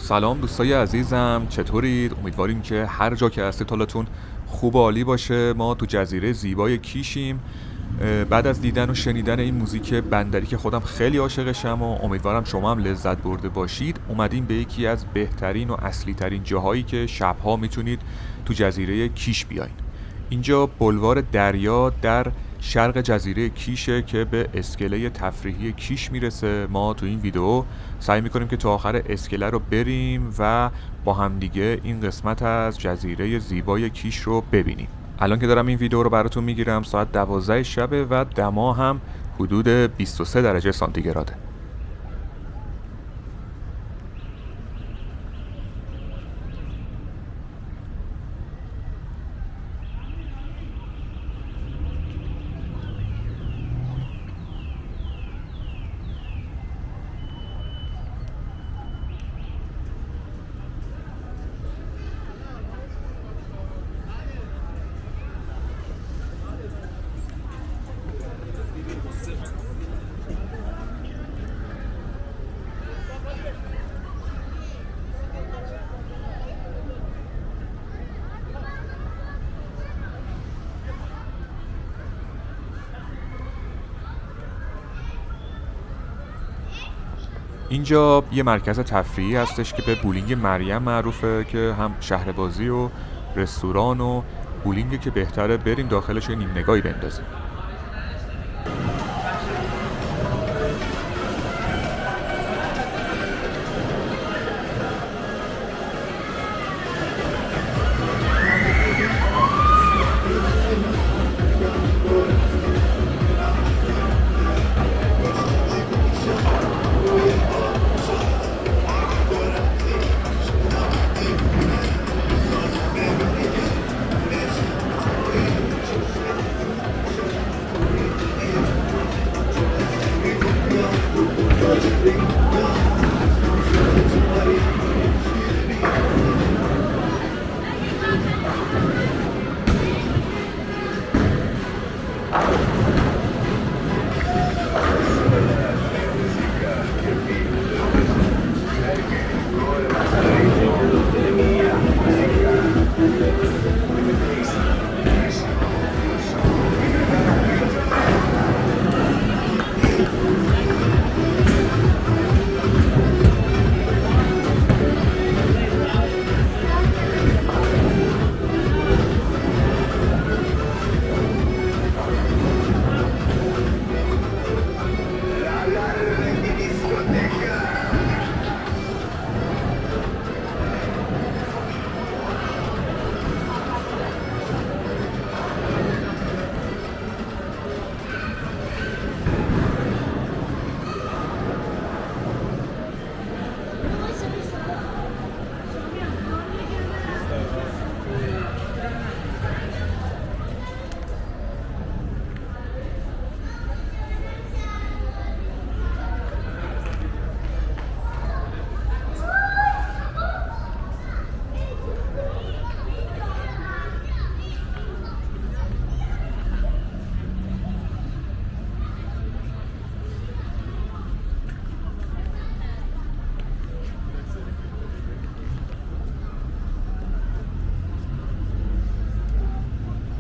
سلام دوستای عزیزم، چطورید؟ امیدواریم که هر جا که هستید حالتون خوب و عالی باشه. ما تو جزیره زیبای کیشیم. بعد از دیدن و شنیدن این موزیک بندری که خودم خیلی عاشقشم و امیدوارم شما هم لذت برده باشید، اومدیم به یکی از بهترین و اصلی ترین جاهایی که شبها میتونید تو جزیره کیش بیاین. اینجا بلوار دریا در شرق جزیره کیشه که به اسکله تفریحی کیش میرسه. ما تو این ویدیو سعی میکنیم که تا آخر اسکله رو بریم و با همدیگه این قسمت از جزیره زیبای کیش رو ببینیم. الان که دارم این ویدیو رو براتون میگیرم ساعت 12 شبه و دما هم حدود 23 درجه سانتیگراده. اینجا یه مرکز تفریحی هستش که به بولینگ مریم معروفه که هم شهر بازی و رستوران و بولینگ که بهتره بریم داخلش نیم نگاهی بندازیم.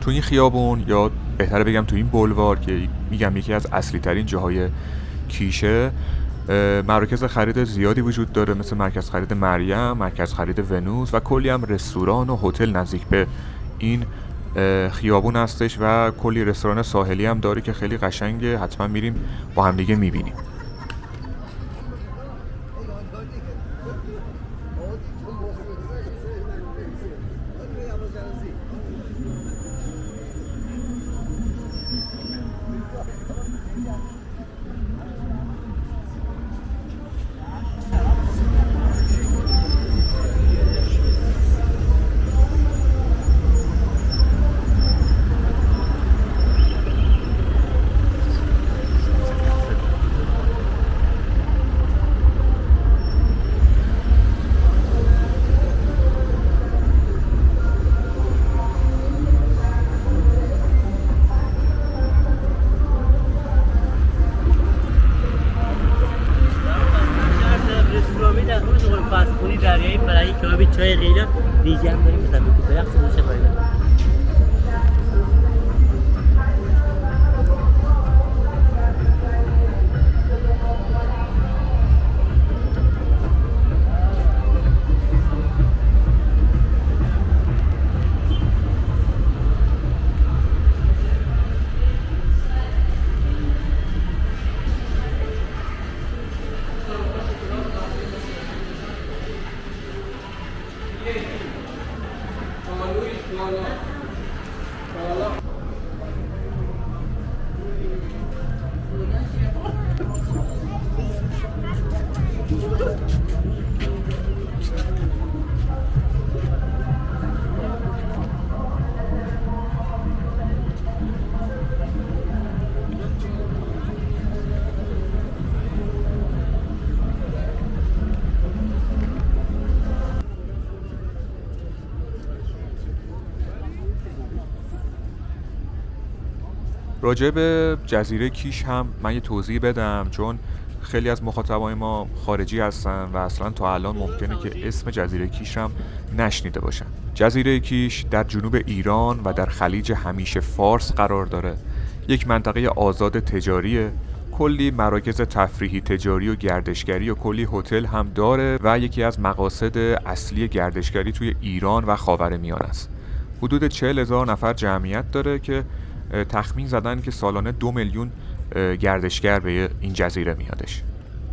تو این خیابون یا بهتره بگم تو این بلوار که میگم یکی از اصلی ترین جاهای کیشه، مراکز خرید زیادی وجود داره، مثل مرکز خرید مریم، مرکز خرید ونوس و کلی هم رستوران و هتل نزدیک به این خیابون هستش و کلی رستوران ساحلی هم داره که خیلی قشنگه. حتما میریم با هم دیگه میبینیم. دیگه هم داریم بزن بگو برقص دوشه باید. راجع به جزیره کیش هم من یه توضیح بدم، چون خیلی از مخاطبای ما خارجی هستن و اصلا تا الان ممکنه که اسم جزیره کیش هم نشنیده باشن. جزیره کیش در جنوب ایران و در خلیج همیشه فارس قرار داره. یک منطقه آزاد تجاریه، کلی مراکز تفریحی تجاری و گردشگری و کلی هتل هم داره و یکی از مقاصد اصلی گردشگری توی ایران و خاورمیانه است. حدود 40,000 نفر جمعیت داره که تخمین زدن که سالانه 2 میلیون گردشگر به این جزیره میادش.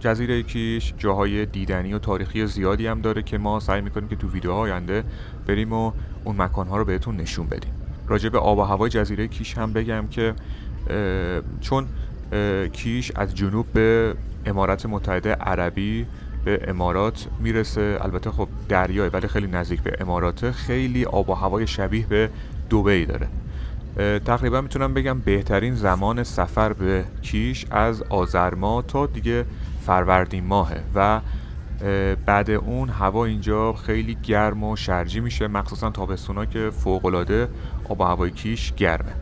جزیره کیش جاهای دیدنی و تاریخی زیادی هم داره که ما سعی میکنیم که تو ویدیوهای آینده بریم و اون مکانها رو بهتون نشون بدیم. راجع به آب و هوای جزیره کیش هم بگم که چون کیش از جنوب به امارات متحده عربی به امارات میرسه، البته خب دریای ولی خیلی نزدیک به امارات، خیلی آب و هوای شبیه به دبی داره. تقریبا میتونم بگم بهترین زمان سفر به کیش از آذر ماه تا دیگه فروردین ماهه و بعد اون هوا اینجا خیلی گرم و شرجی میشه، مخصوصا تابستونا که فوق‌العاده آب و هوای کیش گرمه.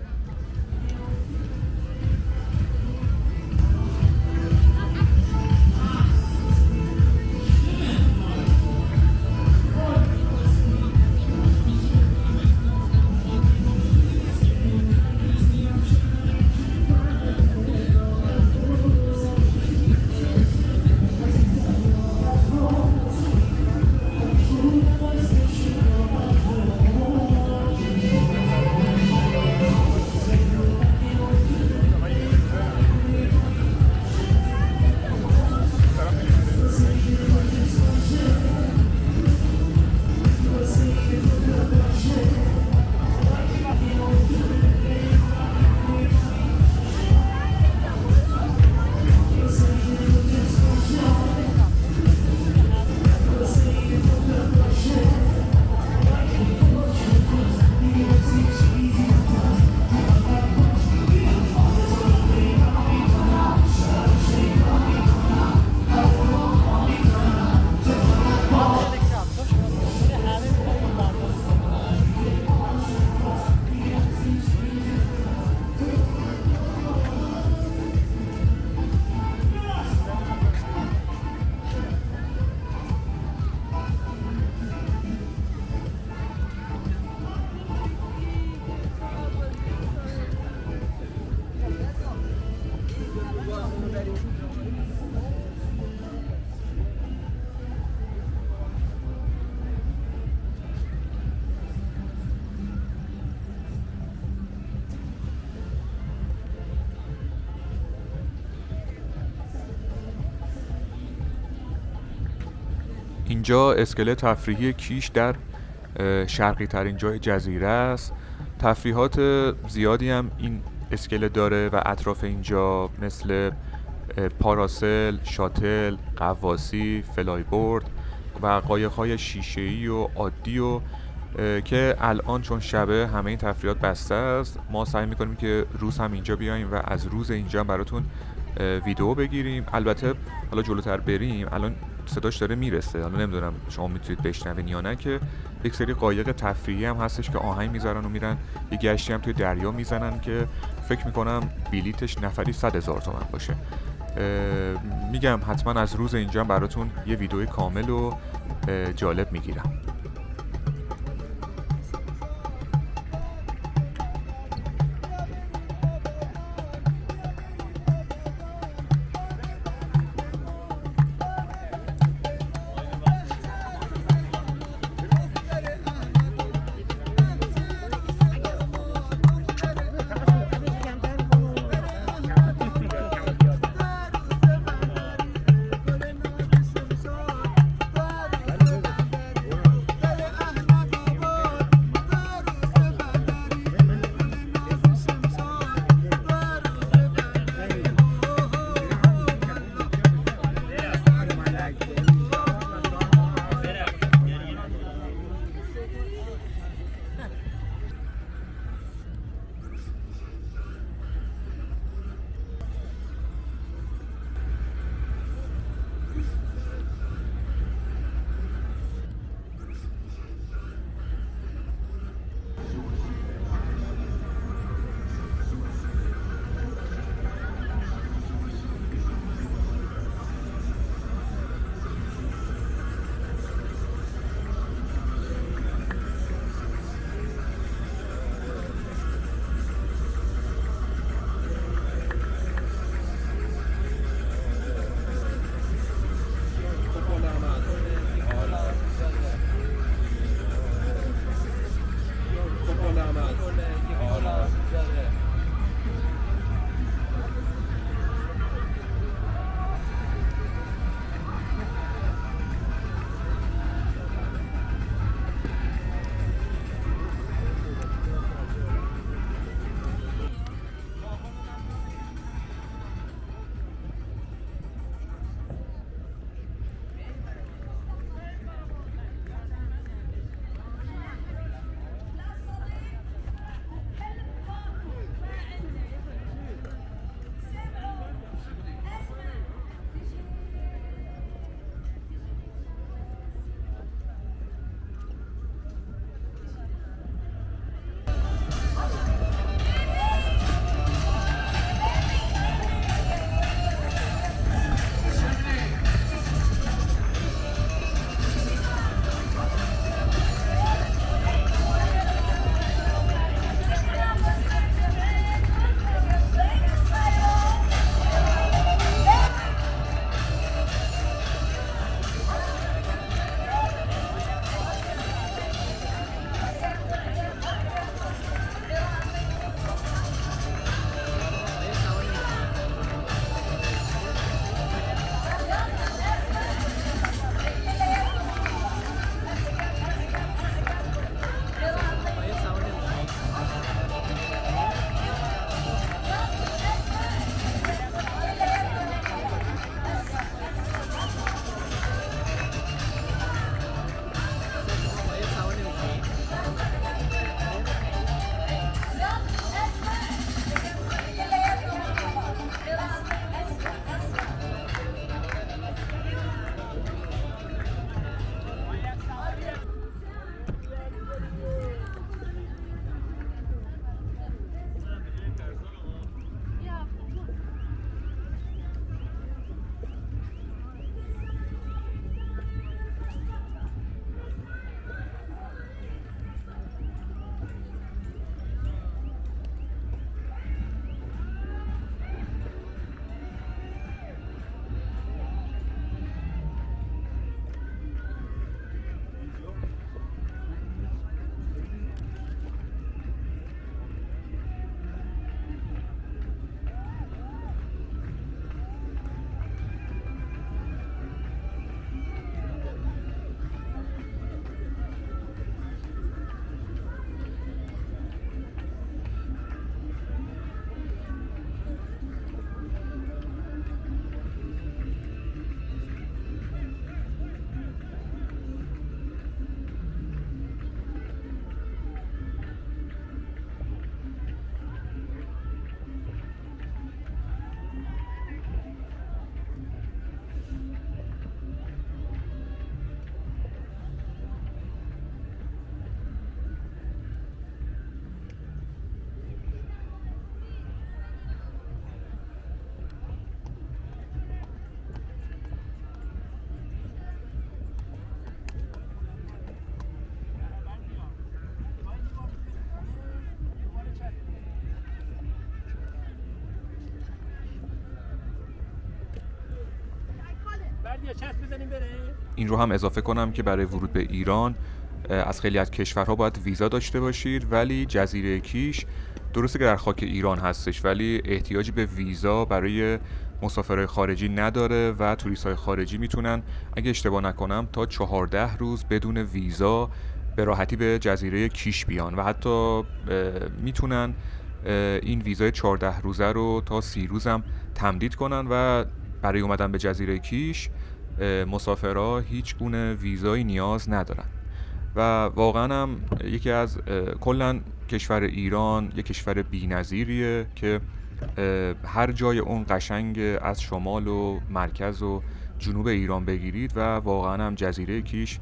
اینجا اسکله تفریحی کیش در شرقی ترین جای جزیره است. تفریحات زیادی هم این اسکله داره و اطراف اینجا مثل پاراسل، شاتل، غواصی، فلای بورد و قایق‌های شیشه‌ای و عادی و که الان چون شبه همه این تفریحات بسته است. ما سعی می‌کنیم که روز هم اینجا بیایم و از روز اینجا براتون ویدیو بگیریم. البته حالا جلوتر بریم، الان صداش داره میرسه، حالا نمیدونم شما میتونید بشنوین یا نه، که یک سری قایق تفریحی هم هستش که آهنگ میذارن و میرن یه گشتی هم توی دریا میزنن که فکر میکنم بلیتش نفری 100,000 تومان باشه. میگم حتما از روز اینجا براتون یه ویدیو کامل و جالب میگیرم. این رو هم اضافه کنم که برای ورود به ایران از خیلی از کشورها باید ویزا داشته باشید، ولی جزیره کیش درسته که در خاک ایران هستش ولی احتیاجی به ویزا برای مسافرهای خارجی نداره و توریست‌های خارجی میتونن اگه اشتباه نکنم تا 14 روز بدون ویزا به راحتی به جزیره کیش بیان و حتی میتونن این ویزای 14 روزه رو تا 30 روز هم تمدید کنن و برای اومدن به جزیره کیش مسافرها هیچ گونه ویزایی نیاز ندارن و واقعا هم یکی از کلا کشور ایران یک کشور بی‌نظیریه که هر جای اون قشنگ از شمال و مرکز و جنوب ایران بگیرید و واقعا هم جزیره کیش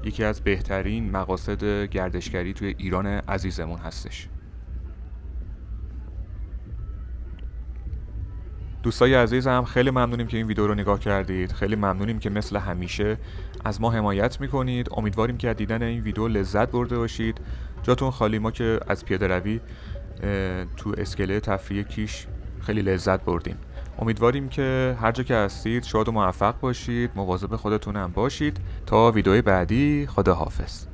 یکی از بهترین مقاصد گردشگری توی ایران عزیزمون هستش. دوستای عزیزم، خیلی ممنونیم که این ویدیو رو نگاه کردید. خیلی ممنونیم که مثل همیشه از ما حمایت میکنید. امیدواریم که از دیدن این ویدیو لذت برده باشید. جاتون خالی، ما که از پیاده روی تو اسکله تفریحی کیش خیلی لذت بردیم. امیدواریم که هر جا که هستید شاد و موفق باشید. مواظب خودتون هم باشید. تا ویدیوی بعدی، خداحافظ.